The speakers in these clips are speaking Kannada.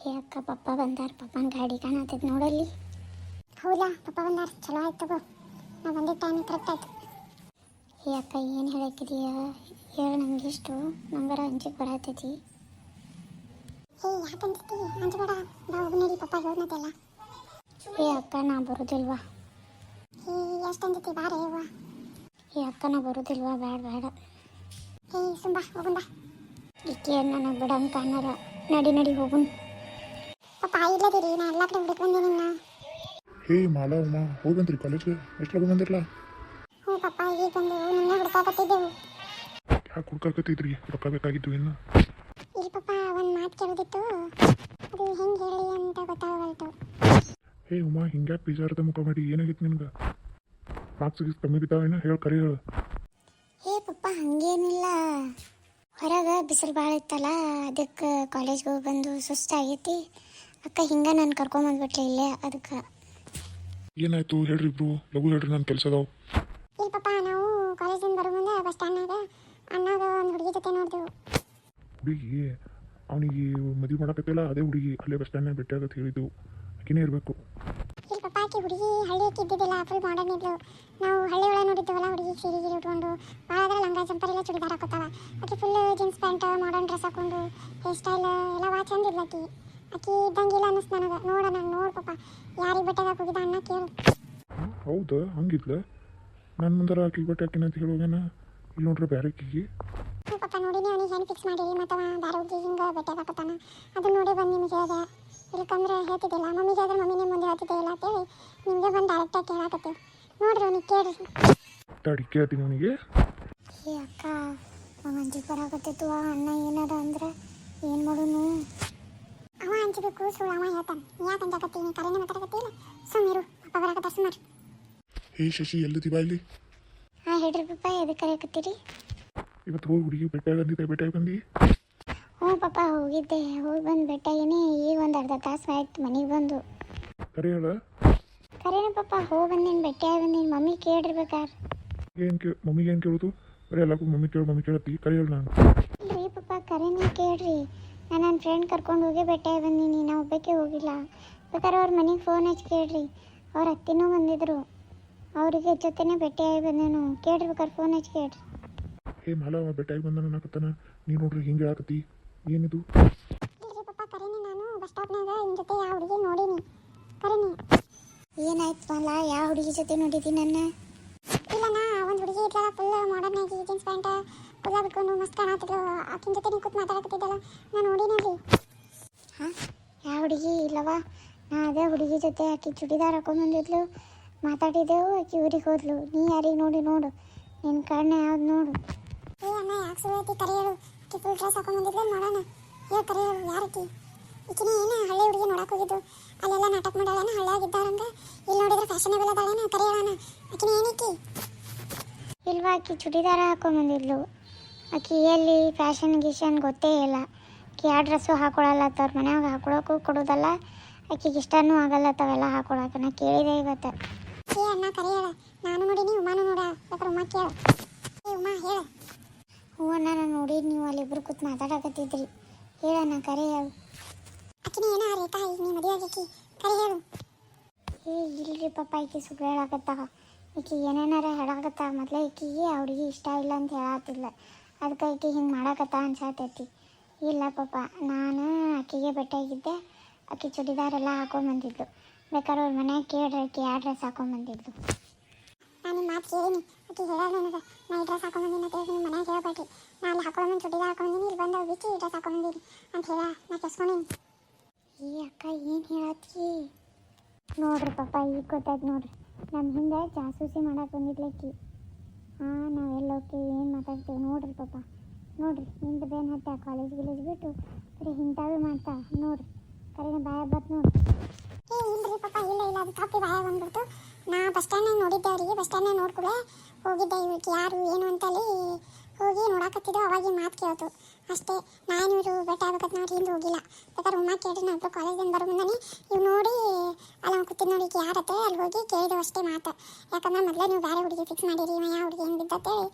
ಏ ಅಕ್ಕ ಪಪ್ಪ ಬಂದಾರ, ಪಪ್ಪನ ಗಾಡಿ ಕಾಣತ್ತೈತೆ ನೋಡಲ್ಲಿ. ಹೌದಾ, ಪಪ್ಪ ಬಂದಾರ, ಚಲೋ ಆಯ್ತು ತಗೋ. ನಾ ಬಂದಿದ್ದ ಟೈಮ್ ಕರೆಕ್ಟ್ ಆಯ್ತು. ಏ ಅಕ್ಕ ಏನು ಹೇಳಕ್ಕಿದೀಯ, ಹೇಳು ನಂಗಿಷ್ಟು, ನಂಗರ ಅಂಜಿಗೆ ಬರತೈತಿ. ಏ ಯಾಕಂತೈತಿ, ಅಂಜಬೇಡ, ಬಾ ಹೋಗಿ ನಡಿ, ಪಪ್ಪ ಹೇಳ್ನದೆಲ್ಲ. ಏ ಅಕ್ಕ ನಾ ಬರೋದಿಲ್ವಾ. ಏ ಎಷ್ಟು ಅಂಜತಿ, ಬಾರೇ ಅವ್ವ. ಏ ಅಕ್ಕ ನಾ ಬರೋದಿಲ್ವಾ, ಬೇಡ ಬೇಡ. ಏ ಸುಂಬಾ ಹೋಗುಂಬಾ. ಈಕೆ ನನಗೆ ಬಿಡಂಗೆ ಕಾಣಲ್ಲ, ನಡಿ ನಡಿ ಹೋಗುನ್. ಪಪ್ಪ ಇಲ್ಲದಿರಿ, ನಾ ಎಲ್ಲ ಕಡೆ ಹುಡುಕ್ ಬಂದೆ ನಿನ್ನ. ಹೇ ಮಾಲಾ ಉಮಾ, ಹೋಗಿ ಬಂದ್ರಿ ಕಾಲೇಜ್ಗೆ? ಎಷ್ಟು ಲಗು ಬಂದಿರಲ್ಲ? ಹ್ಞೂ ಪಪ್ಪ, ಈಗ ಬಂದು ನಿನ್ನೆ ಹುಡುಕಾಕತ್ತಿದ್ದೆವು. ಯಾಕೆ ಹುಡ್ಕಾಕತ್ತಿದ್ರಿ? ರೊಕ್ಕ ಬೇಕಾಗಿದ್ದು ಇನ್ನು? ಇಲ್ಲಿ ಪಪ್ಪ ಒಂದು ಮಾತು ಕೇಳೋದಿತ್ತು, ಅದು ಹೆಂಗೆ ಹೇಳಿ ಅಂತ ಗೊತ್ತಾಗಲ್ತು. ಹೇ ಉಮಾ, ಹಿಂಗ್ಯಾಕೆ ಬೀಜಾರದ ಮುಖ ಮಾಡಿ, ಏನಾಗಿತ್ತು ನಿನ್ಗೆ? ಮಾರ್ಕ್ಸ್ ಕಮ್ಮಿ ಬಿದ್ದಾವೇನ? ಹೇಳಿ ಕರಿ ಹೇಳು. ಏ ಪಪ್ಪ ಹಂಗೇನಿಲ್ಲ, ಹೊರಗೆ ಬಿಸಿಲು ಭಾಳ ಇತ್ತಲ್ಲ, ಅದಕ್ಕೆ ಕಾಲೇಜ್ಗೆ ಹೋಗಿ ಬಂದು ಸುಸ್ತಾಗೈತಿ. ಅಕ್ಕ ಹಿಂಗೆ ನಾನು ಕರ್ಕೊಂಬಂದ್ಬಿಟ್ಲೆ ಇಲ್ಲೇ, ಅದಕ್ಕೆ. ಏನಾಯ್ತು ಹೇಳ್ರಿ ಇಬ್ರು, ಲಘು ಹೇಳ್ರಿ, ನನ್ನ ಕೆಲಸ ಅದಾವ. ಇಲ್ಲಿ ಪಪ್ಪ ನಾವು ಕಾಲೇಜಿಂದ ಬರೋ ಮುಂದೆ ಬಸ್ ಸ್ಟ್ಯಾಂಡ್ನಾಗ ಅಣ್ಣಾಗ ಒಂದು ಹುಡುಗಿ ಜೊತೆ ನೋಡಿದೆವು. ಹುಡುಗಿ? ಅವನಿಗೆ ಮದುವೆ ಮಾಡಕತ್ತಿಲ್ಲ, ಅದೇ ಹುಡುಗಿ ಅಲ್ಲೇ ಬಸ್ ಸ್ಟ್ಯಾಂಡ್ನಾಗ ಭೇಟಿಯಾಗತ್ತೆ ಹೇಳಿದ್ದು, ಆಕಿನೇ ಇರಬೇಕು. ಇಲ್ಲಿ ಪಪ್ಪ ಆಕಿ ಹುಡುಗಿ ಹಳ್ಳಿ ಇದ್ದಿದ್ದಿಲ್ಲ, ಫುಲ್ ಮಾಡರ್ನ್ ಇದ್ಲು. ನಾವು ಹಳ್ಳಿ ಒಳಗೆ ನೋಡಿದ್ದೀವಲ್ಲ, ಹುಡುಗಿ ಸೀರೆ ಗೀರೆ ಉಟ್ಕೊಂಡು ಭಾಳ ಅದ್ರ ಲಂಗ ಜಂಪರ್ ಎಲ್ಲ ಚೂಡಿದಾರ ಹಾಕೋತಾಳ. ಆಕಿ full jeans pant modern dress ಹಾಕೊಂಡು ಹೇರ್ ಸ್ಟೈಲ್ ಎಲ್ಲ ಭಾಳ ಚಂದ ಇದ್ಲು. ಆಕಿ ಇದ್ದಂಗಿಲ್ಲ ಅನ್ನಿಸ್ತು ನನಗೆ. ನೋಡು ಪಪ್ಪ, ಯಾರಿಗೆ ಬೆಟ್ಟಾಗಕ್ಕೆ ಹೋಗಿದ್ದ ಅಣ್ಣ ಕೇಳು. ಹೌದಾ, ಹಂಗಿದ್ಲ? ನನ್ನ ಮುಂದಾರ ಆಕಿಗೆ ಬಟ್ಟೆ ಹಾಕಿನ ಅಂತ ಹೇಳೋಗೇನ? ಇಲ್ಲಿ ನೋಡ್ರಿ ಬೇರೆ ಆಕಿಗೆ. ಹ್ಞೂ ಪಪ್ಪ, ನೋಡಿನಿ, ಅವನಿಗೆ ಏನು ಫಿಕ್ಸ್ ಮಾಡಿರಿ, ಮತ್ತು ಬೇರೆ ಹುಡುಗಿ ಹಿಂಗೆ ಬೆಟ್ಟಾಗತ್ತಾನ. ಅದನ್ನ ನೋಡಿ ಬಂದು ನಿಮ್ಗೆ ಹೇಳಿದೆ. ಇಲ್ಕಂದ್ರೆ ಹೇಳ್ತಿದ್ದಿಲ್ಲ, ಮಮ್ಮಿಗೆ ಆದ್ರೆ ಮಮ್ಮಿನೇ ಮುಂದೆ ಹೇಳ್ತಿದ್ದೆ ಇಲ್ಲ ಅಂತೇಳಿ ನಿಮಗೆ ಬಂದು ಡೈರೆಕ್ಟಾಗಿ ಕೇಳಾಕತ್ತೀವಿ. ನೋಡ್ರಿ ಅವನಿಗೆ ಕೇಳ್ರಿ. ತಾಡಿ ಕೇಳ್ತೀನಿ ಅವನಿಗೆ. ಏ ಅಕ್ಕ, ಅಂಜಿಗೆ ಬರಾಕತ್ತಿತ್ತು. ಅಣ್ಣ ಏನಾರ ಅಂದ್ರೆ ಏನು ಮಾಡೋನು? ಅವ ಅಂಜಬೇಕು, ಸುಳ್ಳು ಅವ ಹೇಳ್ತಾನೆ. ಯಾಕೆ ಅಂಜಾಕತ್ತೀನಿ, ಕರೆನೇ ಮಾತಾಡಕತ್ತಿಲ್ಲ. ಸುಮ್ಮಿರು, ಪಪ್ಪ ಬರಾಕತ್ತ, ಸುಮಾರು. ಹೇ ಶಶಿ, ಎಲ್ಲಿದ್ದೀವ ಇಲ್ಲಿ? ಹಾಂ ಹೇಳ್ರಿ ಪಪ್ಪ, ಎದಕ್ಕೆ ಕರೆಯಕತ್ತೀರಿ? ಇವತ್ತು ಹೋಗಿ ಹುಡುಗಿ ಭೇಟಿಯಾಗಂದಿದ್ದೆ, ಭೇಟಿಯಾಗಿ ಬಂದು? ಹ್ಞೂ ಪಪ್ಪ, ಹೋಗಿದ್ದೆ, ಹೋಗಿ ಬಂದು ಭೇಟಿಯಾಗಿನಿ. ಈಗ ಒಂದು ಅರ್ಧ ತಾಸು ಆಯ್ತು ಮನೆಗೆ ಬಂದು. ಕರೆ ಹೇಳ. ಕರೆನೇ ಪಪ್ಪ, ಹೋಗಿ ಬಂದೀನಿ, ಭೇಟಿಯಾಗಿ ಬಂದೀನಿ. ಮಮ್ಮಿ ಕೇಳಿರ್ಬೇಕಾರೆ. ಮಮ್ಮಿಗೆ ಏನು ಕೇಳೋದು? ಬರೀ ಎಲ್ಲಕ್ಕೂ ಮಮ್ಮಿ ಕೇಳತ್ತಿ, ಕರೆ ಹೇಳಿ. ನಾನು ರೀ ಪಪ್ಪ, ಕರೆನೇ ಕೇಳ್ರಿ. ನಾನು ನನ್ನ ಫ್ರೆಂಡ್ ಕರ್ಕೊಂಡು ಹೋಗಿ ಭೇಟಿಯಾಗಿ ಬಂದೀನಿ, ನಾ ಒಬ್ಬಕ್ಕೆ ಹೋಗಿಲ್ಲ. ಬೇಕಾದ್ರೆ ಅವ್ರ ಮನೆಗೆ ಫೋನ್ ಹಚ್ಚಿ ಕೇಳ್ರಿ, ಅವ್ರ ಅತ್ತಿನೂ ಬಂದಿದ್ರು, ಅವರಿಗೆ ಜೊತೆನೇ ಭೇಟಿಯಾಗಿ ಬಂದೇನು. ಕೇಳ್ರಿ ಬೇಕಾದ್ರೆ ಫೋನ್ ಹಚ್ಚಿ ಕೇಳ್ರಿ. ಹೇ ಮಾಲಾ, ಭೇಟಿಯಾಗಿ ಬಂದ ಅನ್ನಕತ್ತಾನ, ನೀನು ನೋಡ್ರಿ ಹಿಂಗೆ ಹೇಳಕತ್ತಿ, ಏನಿದು? ಇಲ್ರಿ ಪಪ್ಪ, ಕರೆನಿ, ನಾನು ಬಸ್ ಸ್ಟಾಪ್ನಾಗ ನಿಮ್ಮ ಜೊತೆ ಯಾವ ಹುಡುಗಿ ನೋಡೀನಿ. ಕರೆನಿ. ಏನಾಯ್ತು ಮಾಲಾ, ಯಾವ ಹುಡುಗಿ ಜೊತೆ ನೋಡಿದ್ದೀನಿ ನನ್ನ? ಇಲ್ಲಣ್ಣ, ಒಂದು ಹುಡುಗಿ ಇದ್ಲಲ್ಲ, ಫುಲ್ ಮಾಡರ್ನ್ ಆಗಿ ಜೀನ್ಸ್ ಪ್ಯಾಂಟ್ ಕೂದಲ ಬಿಟ್ಕೊಂಡು ಮಸ್ತ್ ಕಾಣತ್ತಿದ್ಲು. ಆಕಿನ ಜೊತೆ ನೀವು ಕೂತು ಮಾತಾಡಕತ್ತಿದ್ದಲ್ಲ, ನಾನು ನೋಡಿನಲ್ಲಿ. ಹಾಂ, ಯಾವ ಹುಡುಗಿ? ಇಲ್ಲವಾ, ನಾ ಅದೇ ಹುಡುಗಿ ಜೊತೆ, ಆಕಿ ಚೂಡಿದಾರ್ ಹಾಕೊಂಡ್ಬಂದಿದ್ಲು, ಮಾತಾಡಿದೆವು. ಆಕಿ ಊರಿಗೆ ಹೋದ್ಲು. ನೀ ಯಾರಿಗೆ ನೋಡಿ ನೋಡು, ನಿನ್ನ ಕಣ್ಣೆ ಯಾವ್ದು ನೋಡು. ಏ ಅಣ್ಣ, ಯಾಕೆ ಸುಳ್ಳು ಕರೆ ಹೇಳು. ಆಕಿ ಫುಲ್ ಡ್ರೆಸ್ ಹಾಕೊಂಡ್ಬಂದಿದ್ಲು, ನೋಡೋಣ. ಏ ಕರೆ ಹೇಳು, ಯಾರಕ್ಕಿ? ಈಕಿನ ಏನು ಹಳ್ಳಿ ಹುಡುಗಿ ನೋಡಕ್ಕೆ ಹೋಗಿದ್ದು, ಅಲ್ಲೆಲ್ಲ ನಾಟಕ ಮಾಡಾಳೇನ, ಹಳ್ಳಿಯಾಗಿದ್ದಾರಂಗ. ಇಲ್ಲಿ ನೋಡಿದ್ರೆ ಫ್ಯಾಷನೇಬಲ್ ಅದಾಳೇನ, ಕರೆ ಹೇಳೋಣ. ಆಕಿನ ಏನಕ್ಕಿ? ಇಲ್ವಾ, ಆಕಿ ಚೂಡಿದಾರ ಹಾಕೊಂಡ್ಬಂದಿದ್ಲು. ಆಕಿ ಎಲ್ಲಿ ಫ್ಯಾಷನ್ ಗೀಷನ್ ಗೊತ್ತೇ ಇಲ್ಲ. ಆಕಿ ಯಾವ ಡ್ರೆಸ್ಸು ಹಾಕೊಳ್ಳಲ್ಲ, ಅವ್ರ ಮನ್ಯಾಗ ಹಾಕೊಳಕ್ಕೂ ಕೊಡೋದಲ್ಲ, ಆಕಿಗೆ ಇಷ್ಟನೂ ಆಗಲ್ಲ ತಾವೆಲ್ಲ ಹಾಕೊಳಕ್ಕೆ. ನಾ ಕೇಳಿದೆ ಇವತ್ತು. ಏ ಅಣ್ಣ, ಕರೆ ಹೇಳ, ನಾನು ನೋಡಿನಿ, ಉಮಾನು ನೋಡ. ಬೇಕಾದ್ರೆ ಉಮಾ ಕೇಳು. ಏ ಉಮಾ ಹೇಳ. ಹ್ಞೂ ಅಣ್ಣ, ನಾನು ನೋಡಿದ್, ನೀವು ಅಲ್ಲಿಬ್ರು ಕೂತು ಮಾತಾಡಕತ್ತಿದ್ರಿ. ಹೇಳಣ್ಣ, ಕರೆ ಹೇಳು. ಆಕಿನ ಏನ ರೇಖಾ, ಈಗ ನೀ ಮದುವೆ ಆಗೈತಿ, ಕರೆ ಹೇಳು. ಏ ಇಲ್ರಿ ಪಪ್ಪ, ಈಕಿ ಸುಳ್ಳು ಹೇಳಕತ್ತಾವ. ಈಕಿ ಏನೇನಾರ ಹೇಳಕತ್ತ. ಮೊದಲೇ ಈಕಿಗೆ ಅವ್ರಿಗೆ ಇಷ್ಟ ಇಲ್ಲ ಅಂತ ಹೇಳತ್ತಿಲ್ಲ, ಅದಕ್ಕೆ ಈಕಿ ಹಿಂಗೆ ಮಾಡಕತ್ತ ಅನ್ಸತೈತಿ. ಇಲ್ಲ ಪಪ್ಪ, ನಾನು ಆಕಿಗೆ ಭೇಟಿಯಾಗಿದ್ದೆ. ಆಕಿ ಚೂಡಿದಾರೆಲ್ಲ ಹಾಕೊಂಡ್ಬಂದಿದ್ಲು. ಬೇಕಾದ್ರೆ ಅವ್ರ ಮನ್ಯಾಗ ಕೇಳ್ರಿ, ಆಕಿ ಯಾವ ಡ್ರೆಸ್ ಹಾಕೊಂಡ್ಬಂದಿದ್ಲು. ನಾನು ನಿಮ್ಮ ಮಾತು ಕೇಳೀನಿ. ಆಕಿ ಹೇಳೋದು ನನಗೆ, ನಾ ಈ ಡ್ರೆಸ್ ಹಾಕೊಂಡ್ಬಂದಿನಿ ಅಂತ ಹೇಳಿ ನಿಮ್ಮ ಮನ್ಯಾಗ ಹೇಳ್ಬೇಡ್ರಿ. ನಾ ಅಲ್ಲಿ ಹಾಕೊಂಡ್ಬಂದು ಚೂಡಿದಾರ್ ಹಾಕೊಂಡ್ಬಂದಿನಿ, ಇಲ್ಲಿ ಬಂದು ಬಿಚ್ಚಿ ಈ ಡ್ರೆಸ್ ಹಾಕೊಂಡ್ಬಂದಿನಿ ಅಂತ ಹೇಳ ನಾ ಕೆಸ್ಕೊಂಡೀನಿ. ಈ ಅಕ್ಕ ಏನು ಹೇಳತ್ತಿ? ನೋಡ್ರಿ ಪಪ್ಪ, ಈಗ ಗೊತ್ತಾಯ್ತು ನೋಡ್ರಿ. ನಮ್ಮ ಹಿಂದೆ ಜಾಸೂಸಿ ಮಾಡಕ್ಕೆ ಬಂದಿದ್ಲಕ್ಕಿ. ಹಾಂ, ನಾವೆಲ್ಲೋಕೆ ಏನು ಮಾತಾಡ್ತೀವಿ ನೋಡ್ರಿ ಪಪ್ಪ. ನೋಡ್ರಿ, ನಿಂದು ಬೇನ್ ಹತ್ತ ಕಾಲೇಜ್ ಗಿಲೇಜ್ ಬಿಟ್ಟು ಬರೀ ಇಂಥವೇ ಮಾಡ್ತಾ ನೋಡ್ರಿ. ಕರೆನ ಬಾಯ ಬತ್ತು ನೋಡ್ರಿ. ಏ ಇಲ್ರಿ ಪಪ್ಪ, ಇಲ್ಲ ಅದು ಕಾಪಿ ಬಾಯ ಬಂದ್ಬಿಡ್ತು. ನಾ ಬಸ್ ಸ್ಟ್ಯಾಂಡ್ನಾಗ ನೋಡಿದ್ದೆ ಅವರಿಗೆ. ಬಸ್ ಸ್ಟ್ಯಾಂಡ್ನಾಗ ನೋಡ್ಕೊಳ್ಳೆ ಹೋಗಿದ್ದೆ, ಇವಕ್ಕೆ ಯಾರು ಏನು ಅಂತಲ್ಲಿ ಹೋಗಿ ನೋಡಾಕತ್ತಿದ್ದೋ. ಅವಾಗ ಮಾತು ಕೇಳ್ತು ಅಷ್ಟೇ. ನಾನು ಇವರು ಬೆಟ್ಟ ಆಗ್ಬೇಕಂತ ನೋಡಿ ಹಿಂದೆ ಹೋಗಿಲ್ಲ. ಬೇಕಾದ್ರೆ ಉಮಾ ಕೇಳ್ರಿ, ನಾವು ಕಾಲೇಜಿಂದ ಬರೋ ಮುಂದೆ ಇವು ನೋಡಿ ಅಲ್ಲಿ ಕೂತಿದ್ದು ನೋಡಿ ಯಾರತ್ತೆ, ಅಲ್ಲಿ ಹೋಗಿ ಕೇಳಿದೆವು ಅಷ್ಟೇ ಮಾತು. ಯಾಕಂದ್ರೆ ಮೊದಲೇ ನೀವು ಬೇರೆ ಹುಡುಗಿ ಫಿಕ್ಸ್ ಮಾಡಿರಿ, ಇವ ಯಾವ ಹುಡುಗಿ ಹೆಂಗೆ ಬಿದ್ದತ್ತೇಳಿ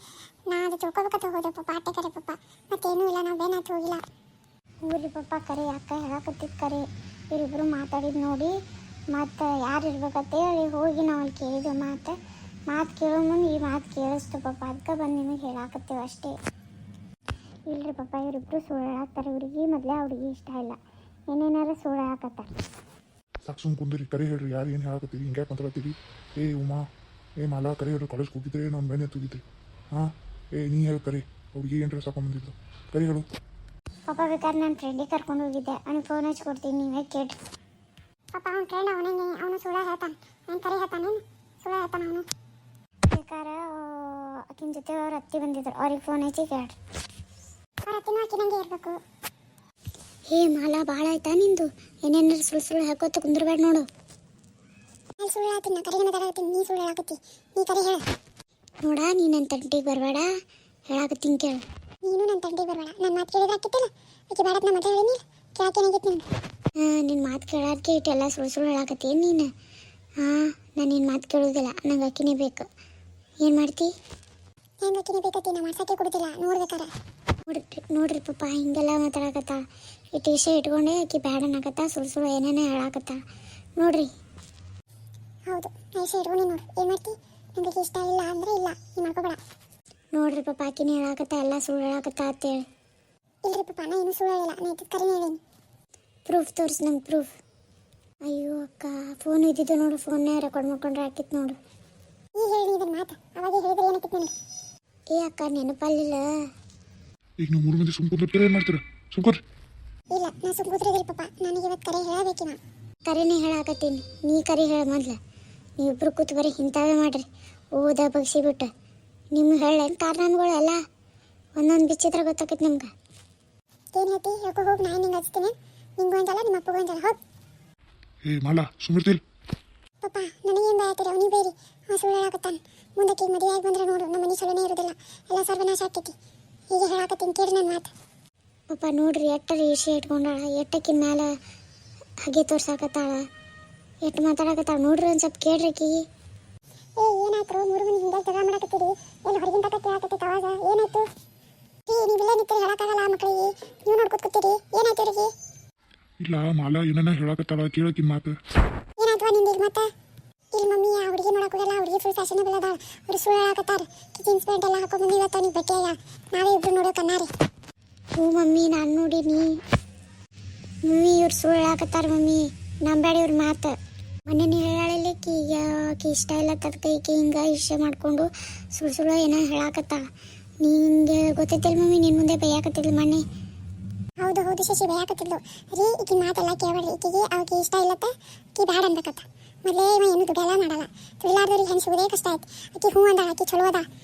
ನಾ ಅದು ತಿಳ್ಕೊಬೇಕಂತ ಹೋದೆ ಪಪ್ಪ. ಆಟೆ ಕರೆ ಪಪ್ಪ, ಮತ್ತೇನೂ ಇಲ್ಲ, ನಾವು ಬೇನಾತು ಹೋಗಿಲ್ಲ. ಊರಿ ಪಪ್ಪ ಕರೆ ಅಕ್ಕ ಹೇಳಕತ್ತಿದ್ದು ಕರೆ ಇವರಿಬ್ಬರು ಮಾತಾಡಿದ್ದು ನೋಡಿ ಮತ್ತು ಯಾರು ಇರ್ಬೇಕಂತೇಳಿ ಹೋಗಿ ನಾವು ಅಲ್ಲಿ ಕೇಳಿದ್ವಿ ಮಾತು ಕೇಳೋ ಮುಂದೆ ಈ ಮಾತು ಕೇಳಿಸ್ತು ಪಪ್ಪ, ಅದಕ್ಕೆ ಬಂದು ನಿಮಗೆ ಹೇಳಾಕತ್ತೇವೆ ಅಷ್ಟೇ. ಇಲ್ರಿ ಪಪ್ಪ, ಇವರಿಬ್ಬರು ಸುಳ್ಳು ಹೇಳಾಕ್ತಾರೆ. ಇವ್ರಿಗೆ ಮೊದಲೇ ಹುಡುಗಿ ಇಷ್ಟ ಇಲ್ಲ, ಏನೇನಾರು ಸುಳ್ಳು ಹೇಳಾಕತ್ತಾರೆ. ಸಾಕು ಸುಮ್ ಕುಂದ್ರಿ, ಕರೆ ಹೇಳ್ರಿ, ಯಾರು ಏನು ಹೇಳಕತ್ತೀರಿ, ಹಿಂಗೆ ಮಾತಾಡತ್ತೀರಿ? ಏ ಉಮಾ, ಏ ಮಾಲಾ, ಕರೆ ಹೇಳ್ರಿ, ಕಾಲೇಜ್ಗೆ ಹೋಗಿದ್ರೆ ನಾನು ಬೆನ್ನೆ ಎತ್ತಿದ್ರಿ. ಹಾಂ, ನೀ ಹೇಳಿ ಕರೆ, ಅವ್ರಿಗೆ ಏನು ಡ್ರೆಸ್ ಹಾಕೊಂಬಂದಿದ್ದು ಕರೆ ಹೇಳು. ಪಾಪ ಬೇಕಾದ್ರೆ ನನ್ನ ಫ್ರೆಂಡಿಗೆ ಕರ್ಕೊಂಡು ಹೋಗಿದ್ದೆ, ಅವ್ನಿಗೆ ಫೋನ್ ಹಚ್ಚಿ ಕೊಡ್ತೀನಿ, ನೀವೇ ಕೇಳ್ರಿ. ಪಾಪ ಅವ್ನ ಫ್ರೆಂಡ್ ಅವನು ಸುಳ್ಳು ಹೇಳ್ತಾನೆ, ನಾನು ಕರೆ ಹೇಳ್ತಾನೇನು ಸುಳ್ಳು ಹೇಳ್ತಾನೆ ಅವನು. ಬೇಕಾದ್ರೆ ಆಕಿನ ಜೊತೆ ಅವ್ರ ಅತ್ತಿ ಬಂದಿದ್ರು, ಅವ್ರಿಗೆ ಫೋನ್ ಹಚ್ಚಿ ಕೇಳ್ರಿ. ಅವ್ರ ಅತ್ತಿನೂ ಆಕಿನಂಗೆ ಇರಬೇಕು. ಹೇ ಮಾಲಾ, ಭಾಳ ಆಯ್ತಾ ನಿಂದು? ಏನೇನಾರು ಸುಳ್ಳು ಹಾಕೋತ ಕುಂದ್ರಬೇಡ ನೋಡು. ನಾನು ಸುಳ್ಳು ಹೇಳ್ತೀನಿ, ನಾ ಕರೆಗೆ ಮಾತಾಡತ್ತೀನಿ, ನೀ ಸುಳ್ಳು ಹೇಳಕತ್ತಿ, ನೀ ಕರೆ ಹೇಳು. ನೋಡ, ನೀ ನನ್ನ ತಂಟಿಗೆ ಬರಬೇಡ, ಹೇಳಕತ್ತೀನಿ ಕೇಳು. ನೀನು ನನ್ನ ತಂಟಿಗೆ ಬರಬೇಡ, ನನ್ನ ಮಾತು ಕೇಳಿದ್ರೆ ಆಕಿತ್ತಿಲ್ಲ, ಆಕೆ ಬೇಡತ್ ನಾ ಮಾತು ಹೇಳಿನಿ, ಕೇಳಾಕೇನಾಗಿತ್ತು ನೀನು? ನಿನ್ನ ಮಾತು ಕೇಳೋದಕ್ಕೆ ಇಟ್ಟೆಲ್ಲ ಸುಳ್ಳು ಹೇಳಾಕತ್ತೀನಿ ನೀನು. ನಾನು ನಿನ್ನ ಮಾತು ಕೇಳೋದಿಲ್ಲ, ನಂಗೆ ಅಕ್ಕಿನೇ ಬೇಕು. ಏನು ಮಾಡ್ತಿ? ನಂಗೆ ಅಕ್ಕಿನೇ ಬೇಕತ್ತಿ, ನಾ ಮಾಡ್ಸೋಕ್ಕೆ ಕೊಡ್ತಿಲ್ಲ, ನೋಡ್ಬೇಕಾರೆ. ನೋಡ್ರಿ ಪಪ್ಪ, ಹಿಂಗೆಲ್ಲ ಮಾತಾಡಕತ್ತ, ಇಟ್ಟು ವಿಷಯ ಇಟ್ಕೊಂಡೆ ಆಕಿ ಬ್ಯಾಡ ಅನ್ನಕತ್ತ, ಸುಳ್ಳು ಏನೇನೋ ಹೇಳಾಕತ್ತ ನೋಡ್ರಿ. ಹೌದು, ನಾ ವಿಷಯ ಇಟ್ಕೊಂಡೆ ನೋಡು, ಏನು ಮಾಡ್ತಿ? ನನಗೆ ಇಷ್ಟ ಇಲ್ಲ ಅಂದರೆ ಇಲ್ಲ, ನೀ ಮಾಡ್ಕೋಬೇಡ. ನೋಡ್ರಿ ಪಪ್ಪ, ಆಕಿನೇ ಹೇಳಾಕತ್ತ, ಎಲ್ಲ ಸುಳ್ಳು ಹೇಳಾಕತ್ತ ಅಂತೇಳಿ. ಇಲ್ರಿ ಪಪ್ಪ, ನಾ ಏನು ಸುಳ್ಳು ಹೇಳಿಲ್ಲ, ನಾ ಇದ್ದ ಕರೆನೇ ಹೇಳೀನಿ. ಪ್ರೂಫ್ ತೋರಿಸಿ ನಂಗೆ, ಪ್ರೂಫ್. ಅಯ್ಯೋ ಅಕ್ಕ, ಫೋನ್ ಇದ್ದಿದ್ದು ನೋಡು, ಫೋನ್ನೇ ರೆಕಾರ್ಡ್ ಮಾಡ್ಕೊಂಡ್ರೆ ಹಾಕಿತ್ತು ನೋಡು. ಈಗ ಹೇಳಿ ಇದನ್ನು ಮಾತು, ಅವಾಗೇ ಹೇಳಿದ್ರೆ ಏನಕ್ಕಿತ್ತು ನನಗೆ? ಏ ಅಕ್ಕ, ನೆನಪಲ್ಲಿಲ್ಲ. ಈಗ ನೀವು 3 ಮಂದಿ ಸುಮ್ ಕುಂದಿರ್ತೀರ, ಏನು ಮಾಡ್ತೀರ? ಸುಮ್ಕೊರಿ. ಇಲ್ಲ, ನಾ ಸುಮ್ ಕೂತ್ರಿದಿಲ್ಲ ಪಪ್ಪ, ನನಗೆ ಇವತ್ತು ಕರೆ ಹೇಳಬೇಕಿನ. ಕರೆನೇ ಹೇಳಾಕತ್ತೀನಿ, ನೀ ಕರೆ ಹೇಳ ಮೊದ್ಲು. ನೀವಿಬ್ರು ಕೂತು ಬರೀ ಇಂಥವೇ ಮಾಡ್ರಿ, ಓದ ಬಗ್ಸಿ ಬಿಟ್ಟು. ನಿಮ್ಗೆ ಹೇಳೇನು ಕಾರಣಗಳು ಎಲ್ಲ ಒಂದೊಂದು ಬಿಚ್ಚಿದ್ರೆ ಗೊತ್ತಾಕೈತಿ ನಿಮ್ಗೆ. ಏನು ಹೇಳ್ತಿ? ಹೇಳ್ಕೊ ಹೋಗಿ, ನಾನು ನಿಂಗೆ ಹಚ್ತೀನಿ, ನಿಂಗೂ ಅಂತಲ್ಲ ನಿಮ್ಮ ಅಪ್ಪಗೂ ಅಂತಲ್ಲ, ಹೋಗಿ. ಏ ಮಾಲಾ, ಸುಮ್ಮಿರ್ತಿಲ್ ಪಪ್ಪ, ನನಗೇನು ಭಯ ಆಗ್ತೀರಿ, ಅವನಿಗೆ ಬೇರಿ, ಸುಳ್ಳು ಹೇಳಾಕತ್ತಾನೆ. ಮುಂದಕ್ಕೆ ಮದುವೆ ಆಗಿ ಬಂದ್ರೆ ನೋಡು, ನಮ್ಮ ಮನೆ ಚಲೋನೇ ಇರೋದಿಲ್ಲ, ಎಲ್ಲ ಸರ್ವನಾಶ ಆಗ್ತೈತಿ. ಈಗ ಹೇಳಾಕತ್ತೀನಿ ಕೇಳಿ ನನ್ನ ಮಾತು. ಪಪ್ಪ ನೋಡ್ರಿ, ಎಟ್ಟರ ವಿಷಯ ಇಟ್ಕೊಂಡಾಳ, ಎಟ್ಟಕ್ಕಿನ ಮ್ಯಾಲೆ ಹಾಗೆ ತೋರ್ಸಾಕತ್ತಾಳ, ಎಷ್ಟು ಮಾತಾಡಕತ್ತಾಳ ನೋಡ್ರಿ, ಒಂದು ಸ್ವಲ್ಪ ಕೇಳ್ರಿ ಆಕಿಗೆ. ಏ ಏನಾಯ್ತು? 3 ಮಂದಿ ಹಿಂದೆ ಜಗಳ ಮಾಡಕತ್ತೀರಿ, ಎಲ್ಲ ಹೊರಗಿನ ತಕ್ಕ ಕೇಳಾಕತ್ತೈತೆ ಅವಾಗ, ಏನಾಯ್ತು? ನೀವೆಲ್ಲ ನಿಂತು ಹೇಳಕ್ಕಾಗಲ್ಲ ಮಕ್ಕಳಿಗೆ, ನೀವು ನೋಡ್ಕೊತ ಕೂತೀರಿ, ಏನಾಯ್ತು ಅವ್ರಿಗೆ? ಇಲ್ಲ ಮಾಲಾ, ಏನನ್ನ ಹೇಳಕತ್ತಾಳ, ಕೇಳಕ್ಕಿನ ಮಾತು. ಏನಾಯ್ತು ನಿಂದ ಈಗ ಮತ್ತೆ? ಇಲ್ಲಿ ಮಮ್ಮಿ ಆ ಹುಡುಗಿ ನೋಡೋಕ್ಕೋಗಲ್ಲ, ಹುಡುಗಿ ಫುಲ್ ಫ್ಯಾಷನಬಲ್ ಅದಾಳ, ಅವ್ರು ಸುಳ್ಳು ಹೇಳಕತ್ತಾರ. ಜೀನ್ಸ್ ಪ್ಯಾಂಟ್ ಎಲ್ಲ ಹಾಕೊಂಡು ಬಂದು ಇವತ್ತು ನೀವು ಬಟ್ಟೆಯ ನಾವೇ ಇಬ್ರು ನೋಡೋ ಕಣ್ಣಾರಿ. ಹ್ಞೂ ಮಮ್ಮಿ, ನಾನು ನೋಡೀನಿ ಮಮ್ಮಿ, ಇವ್ರು ಸುಳ್ಳು ಹೇಳಕತ್ತಾರ ಮಮ್ಮಿ, ನಂಬೇಡಿ ಇವ್ರ ಮಾತು. ಮೊನ್ನೆ ನೀವು ಹೇಳಲಿಕ್ಕೆ ಈಗ ಆಕೆ ಇಷ್ಟ ಇಲ್ಲ ತದಕ ಈಕೆ ಹಿಂಗೆ ಇಷ್ಟ ಮಾಡಿಕೊಂಡು ಸುಳ್ಳು ಏನೋ ಹೇಳಾಕತ್ತಾಳ. ನಿಂಗೆ ಗೊತ್ತೈತಿಲ್ಲ ಮಮ್ಮಿ, ನಿನ್ನ ಮುಂದೆ ಬೈಯಾಕತ್ತಿಲ್ಲ ಮೊನ್ನೆ. ಹೌದು ಹೌದು ಶಶಿ, ಬೈಯಾಕತ್ತಿದ್ಲು ರೀ. ಈಕಿನ ಮಾತೆಲ್ಲ ಕೇಳಬೇಡ್ರಿ, ಈಕಿಗೆ ಆಕೆ ಇಷ್ಟ ಇಲ್ಲತ್ತ, ಆಕಿ ಬ್ಯಾಡ ಅನ್ಬೇಕತ್ತ. ಮೊದಲೇ ಏನು ದುಡ್ಡೆಲ್ಲ ಮಾಡಲ್ಲ, ದುಡಿಲಾರ್ದವ್ರಿಗೆ ಹೆಣ್ಣು ಸಿಗೋದೇ ಕಷ್ಟ ಆಯ್ತು. ಆಕಿ ಹ್ಞೂ ಅಂದ, ಆಕಿ ಚಲೋ ಅದ.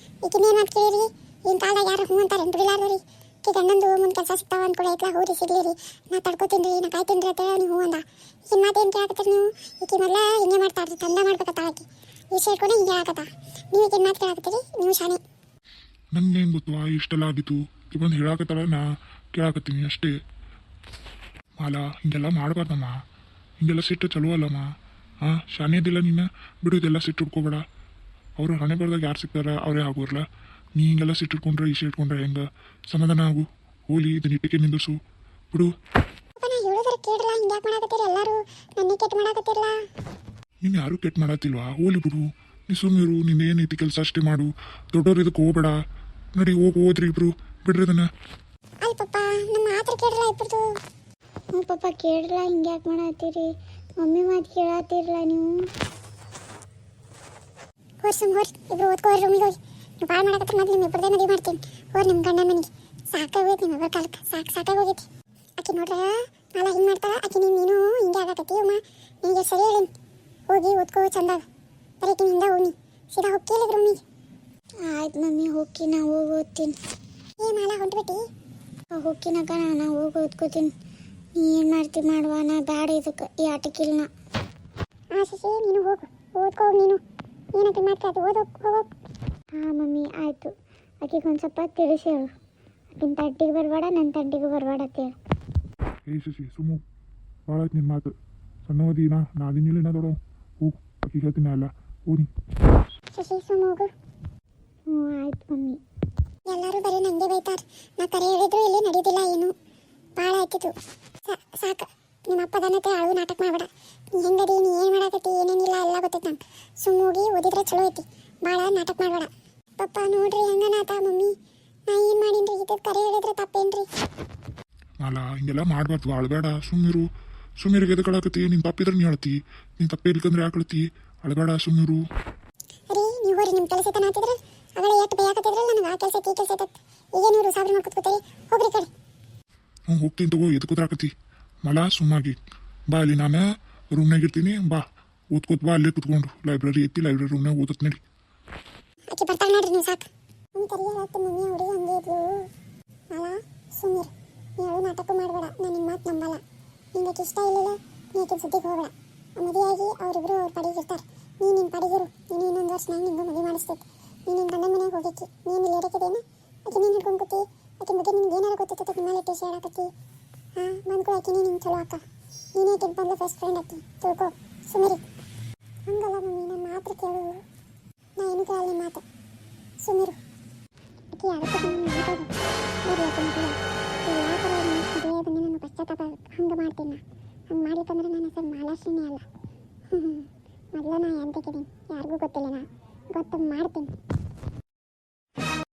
ಈಕಿನೇನು ಮಾತು ಕೇಳಿರಿ, ಈಗಿನ ಕಾಲದಾಗ ಯಾರು ಹ್ಞೂ ಅಂತಾರೆ ದುಡಿಲಾರ್ದವ್ರಿಗೆ? ಆಕಿ ಗಂಡಂದು ಮುಂದೆ ಕೆಲಸ ಸಿಗ್ತಾವ ಅಂದ್ಕೊಳ್ಳಿ, ಐತ್ಲ ಹೋರಿ ಸಿಗ್ಲಿ ರೀ, ನಾ ತಡ್ಕೊತೀನಿ ರೀ, ನಾ ಕಾಯ್ತೀನಿ ರೀ ಅಂತ ನೀವು ಹ್ಞೂ ಅಂದ. ಈಗಿನ ಮಾತು ಏನು ಕೇಳಾಕತ್ತೀರಿ ನೀವು? ಈಕಿ ಮೊದಲ ಹಿಂಗೆ ಮಾಡ್ತಾರ್ರಿ, ತಂದ ಮಾಡ್ಬೇಕತ್ತ ಆಕಿ ವಿಷಯ ಇಟ್ಕೊಂಡು ಹಿಂಗೆ ಹೇಳಾಕತ್ತ. ನೀವು ಈಗಿನ ಮಾತು ಕೇಳಾಕತ್ತೀರಿ, ನೀವು ಶಾನೆ. ನಂಗೇನು ಗೊತ್ತು ಇಷ್ಟೆಲ್ಲ ಆಗಿತ್ತು, ಬಂದು ಹೇಳಾಕತ್ತಾಳ, ನಾ ಕೇಳಾಕತ್ತೀನಿ ಅಷ್ಟೇ. ಮಾಲಾ, ಹಿಂಗೆಲ್ಲ ಮಾಡಬಾರ್ದಮ್ಮ, ಹಿಂಗೆಲ್ಲ ಸಿಟ್ಟು ಚಲೋ ಅಲ್ಲಮ್ಮ. ಶಾನೇದಿಲ್ಲ ನೀನು, ಬಿಡು, ಇದೆಲ್ಲ ಸಿಟ್ಟು ಇಟ್ಕೋಬೇಡ. ಅವರು ಹಣೆ ಬರ್ದಾಗ ಯಾರು ಸಿಗ್ತಾರ ಅವರೇ ಆಗೋರ್ಲ. ನೀ ಹಿಂಗೆಲ್ಲ ಸಿಟ್ಟು ಇಟ್ಕೊಂಡ್ರೆ ಇಷ್ಟ ಇಟ್ಕೊಂಡ್ರೆ ಹೆಂಗೆ? ಸಮಾಧಾನ ಆಗು, ಹೋಲಿ ಇದನ್ನ ಇಟ್ಟಿಗೆ ನಿಂದಿಸು, ಬಿಡು. ಹೇಳಿದ್ರೆ ಕೇಳಲ್ಲ, ಹಿಂಗೆ ಯಾಕೆ ಮಾಡಾಕತ್ತೀರಿ ಎಲ್ಲರೂ? ನನ್ನೇ ಕೆಟ್ಟ ಮಾಡಾಕತ್ತೀರಲ್ಲ. ನೀನು ಯಾರು ಕೆಟ್ಟ ಮಾಡತ್ತಿಲ್ವಾ? ಹೋಲಿ ಬಿಡು, ನೀ ಸುಮ್ಮಿರು, ನೀನು ಏನೈತಿ ಕೆಲಸ ಅಷ್ಟೇ ಮಾಡು, ದೊಡ್ಡವ್ರು ಇದಕ್ಕೆ ಹೋಗ್ಬೇಡ. ನಡಿ ಓದ್ರಿ ಇಬ್ರು, ಬಿಡ್ರಿ ಅದನ್ನ. ಅಲ್ಲ ಪಪ್ಪ, ನಮ್ಮ ಮಾತ್ರ ಕೇಳಲ್ಲ ಇಬ್ಬರದು. ಹ್ಞೂ ಪಪ್ಪ, ಕೇಳಲ್ಲ, ಹಿಂಗೆ ಯಾಕೆ ಮಾಡತ್ತೀರಿ? ಮಮ್ಮಿ ಮಾತು ಕೇಳತ್ತೀರಲ್ಲ ನೀವು. ಹೋರಿ ಇಬ್ರು ಓದ್ಕೋರಿ, ರೂಮಿಗೆ ಹೋಗಿ. ನೀವು ಭಾಳ ಮಾಡಕತ್ತರ, ಮೊದಲು ನಿಮ್ಮ ಇಬ್ಬರದೇ ಮದುವೆ ಮಾಡ್ತೀನಿ. ಹೋರಿ ನಿಮ್ಮ ಗಂಡನ ಮನೆಗೆ. ಸಾಕಾಗೋಯ್ತು ನಿಮ್ಮ ಇಬ್ಬರ ಕಾಲಕ್ಕೆ, ಸಾಕಾಗೋಗೈತಿ. ಆಕೆ ನೋಡ್ರ ನಾಳೆ ಹಿಂಗೆ ಮಾಡ್ತಾಳ, ಆಕೆ ನೀನು ಹಿಂಗೆ ಆಗಕತ್ತಿ ಅಮ್ಮ, ನಿನಗೆ ಸರಿ ಹೇಳೀನಿ. ಹೋಗಿ ಓದ್ಕೋ ಚಂದಾಗ, ಬರೀಕಿನ ಹಿಂದೆ ಹೋಗಿ ಸೀದಾ ಹೋಗ್ತಿಲ್ಲ ರೂಮಿಗೆ. ಆಯ್ತು ಮಮ್ಮಿ, ಹೋಗಿ ನಾ ಹೋಗಿ ಓದ್ತೀನಿ. ಏ ಮಾಲ ಹೊಂಟ್ಬಿಟ್ಟು ಹೋಗ್ತೀನಕ್ಕ, ನಾ ಹೋಗಿ ಓದ್ಕೋತೀನಿ. ನೀ ಏನು ಮಾಡ್ತೀವಿ ಮಾಡುವ, ನಾ ಬ್ಯಾಡ ಇದಕ್ಕೆ, ಈ ಆಟಕ್ಕಿಲ್ಲ ನಾ. ಶಶಿ, ನೀನು ಹೋಗು, ಓದ್ಕೋ ನೀನು, ಏನಕ್ಕೆ ಮಾತಾಡ್ತಿ, ಹೋಗು. ಹಾಂ ಮಮ್ಮಿ, ಆಯಿತು. ಆಕೆಗೆ ಒಂದು ಸ್ವಲ್ಪ ತಿಳಿಸಿ ಹೇಳು, ಆಕಿನ ತಂಟಿಗೆ ಬರಬೇಡ, ನನ್ನ ತಂಟಿಗೆ ಬರಬೇಡ ಅಂತೇಳಿ. ಏ ಶಶಿ, ಸುಮ್ಮು, ಭಾಳ ಆಯ್ತು ನಿನ್ನ ಮಾತು. ಸಣ್ಣವದಿನ ನಾದಿನಿಲ್ಲ ದೊಡ್ಡವ, ಹೋಗು, ಆಕೆ ಹೇಳ್ತೀನಿ ಅಲ್ಲ, ಹೋಗಿ. ಶಶಿ ಸುಮ್ಮ ಹೋಗು. ಹ್ಞೂ ಆಯ್ತು ಮಮ್ಮಿ. ಎಲ್ಲರೂ ಬರೀ ನನಗೆ ಬೈತಾರೆ, ನಾ ಕರೆ ಹೇಳಿದ್ರು ಇಲ್ಲಿ ನಡೆಯೋದಿಲ್ಲ ಏನು. ಭಾಳ ಆಯ್ತಿತ್ತು. ಸಾಕು ನಿಮ್ಮ ಅಪ್ಪದನ್ನತೆ ಅಳು ನಾಟಕ ಮಾಡಬೇಡ. ನೀ ಹೆಂಗದಿ, ನೀ ಏನು ಮಾಡಾಕತ್ತಿ, ಏನೇನಿಲ್ಲ ಎಲ್ಲ ಗೊತ್ತೈತೆ ನಂಗೆ. ಸುಮ್ಮೋಗಿ ಓದಿದ್ರೆ ಚಲೋ ಐತಿ, ಭಾಳ ನಾಟಕ ಮಾಡಬೇಡ. ಪಪ್ಪ ನೋಡ್ರಿ ಹೆಂಗನಾತ ಮಮ್ಮಿ, ನಾ ಏನು ಮಾಡೀನ್ರಿ, ಇದು ಕರೆ ಹೇಳಿದ್ರೆ ತಪ್ಪೇನ್ರಿ? ಅಲ್ಲ ಹಿಂಗೆಲ್ಲ ಮಾಡ್ಬಾರ್ದು, ಅಳಬೇಡ, ಸುಮ್ಮಿರು. ಸುಮ್ಮಿರಿಗೆ ಎದಕ್ಕೆ ಅಳಕತ್ತಿ? ನೀನು ತಪ್ಪಿದ್ರೆ ನೀ ಅಳ್ತಿ, ನೀನು ತಪ್ಪೇ ಇಲ್ಕಂದ್ರೆ ಯಾಕೆ ಅಳ್ತಿ? ಅಳಬೇಡ, ಸುಮ್ಮಿರು. ರೀ ನೀವು ಹೋರಿ, ನಿಮ್ಮ ಕೆಲಸ ಐತನ ಆತಿದ್ರೆ ಅಗಳ ಎಷ್ಟು ಬೇಯಾಕತ್ತಿದ್ರಲ್ಲ ನನಗೆ, ಆ ಕೆಲಸ ಈ ಕೆಲಸ ಐತತ್. ಈಗ ನೀವು ಸಾಬ್ರಿ ಮಾಡ್ಕೊತ್ಕೋತೀರಿ, ಹೋಗ್ರಿ ಕಡೆ. ಹ್ಞೂ ಹೋಗ್ತೀನಿ ತಗೋ, ಎದಕ್ಕೆ ಕೂತ್ರಾಕತ್ತಿ? ಮಲ ಸುಮ್ಮಾಗಿ ಬಾ, ಅಲ್ಲಿ ನಾನು ರೂಮ್ನಾಗ ಇರ್ತೀನಿ, ಬಾ ಓದ್ಕೋತ ಬಾ, ಅಲ್ಲೇ ಕುತ್ಕೊಂಡು. ಲೈಬ್ರರಿ ಐತಿ, ಲೈಬ್ರರಿ ರೂಮ್ನಾಗ ಓದತ್ ನಡಿ. ಆಕೆ ಬರ್ತಾಳೆ ನೋಡ್ರಿ ನೀವು, ಸಾಕು. ನಿಮ್ಮ ಕರಿಯಾಗತ್ತೆ ಮಮ್ಮಿ, ಹುಡುಗಿ ಹಂಗೆ ಇದ್ಲು. ಅಲ್ಲ ಸುಮ್ಮೀರ್, ನೀ ಅವಳು ನಾಟಕ ಮಾಡಬೇಡ, ನಾನು ನಿಮ್ಮ ಮಾತು ನಂಬಲ್ಲ. ನಿಂಗೆ ಇಷ್ಟ ಇರಲಿಲ್ಲ, ನೀ ಆಕೆ ಸುದ್ದಿಗೆ ಹೋಗಬೇಡ. ಮದುವೆಯಾಗಿ ಅವರಿಬ್ರು ಅವ್ರ ಪಡಿಗಿರ್ತಾರೆ. ನೀ ನಿನ್ನ ಪಡಿಗಿರು, ನೀನು ಇನ್ನೊಂದು ವರ್ಷ ನಂಗೆ ನಿಂಗೂ ಮದುವೆ ಮಾಡಿಸ್ತೈತಿ. ನೀನು ನಿನ್ನ ಗಂಡನ ಮನೆಗೆ ಹೋಗಿಕ್ಕಿ, ನೀನು ಇಲ್ಲಿ ಇರಕ್ಕಿದೇನ? ಆಕೆ ನೀನು ಹಿಡ್ಕೊಂಡು ಕೂತಿ, ಆಕೆ ಬಗ್ಗೆ ನಿನ್ಗೆ ಏನಾರು ಗೊತ್ತಿತ್ತು ನಿಮ್ಮ ಮೇಲೆ ಟೇಸ್ಟ್ ಹೇಳಕತ್ತಿ. ಹಾಂ ಬಂದ್ಕೊ, ಆಕೆ ನಿಂಗೆ ಚಲೋ ಅಕ್ಕ, ನೀನೇ ಆಕೆ ಬಂದು ಫಸ್ಟ್ ಫ್ರೆಂಡ್ ಆಕಿ, ತಿಳ್ಕೊ ಸುಮರಿ. ಹಂಗಲ್ಲ ಮಮ್ಮಿ, ನನ್ನ ಮಾತ್ರ ಕೇಳು, ನಾ ಏನು ಕೇಳಲ್ಲ ನಿಮ್ಮ ಮಾತು, ಸುಮಿರು. ಆಕೆ ಅದಕ್ಕೆ ನಾನು ಮಾತಾಡು ನೋಡಿ, ಆಕೆ ಮದುವೆ ಯಾವ ಥರ ಮದುವೆ ಬಂದು ನಾನು ಪಶ್ಚಾತ್ತಾಪ ಹಂಗೆ ಮಾಡ್ತೀನಿ. ಹಂಗೆ ಮಾಡ್ಲಿಕ್ಕಂದ್ರೆ ನನ್ನ ಹೆಸರು ಮಹಾಲಕ್ಷ್ಮಿನೇ ಅಲ್ಲ. ಮೊದಲು ನಾ ಎಂತಕ್ಕಿದ್ದೀನಿ, ಯಾರಿಗೂ ಗೊತ್ತಿಲ್ಲ, ನಾ ಗೊತ್ತು ಮಾಡ್ತೀನಿ.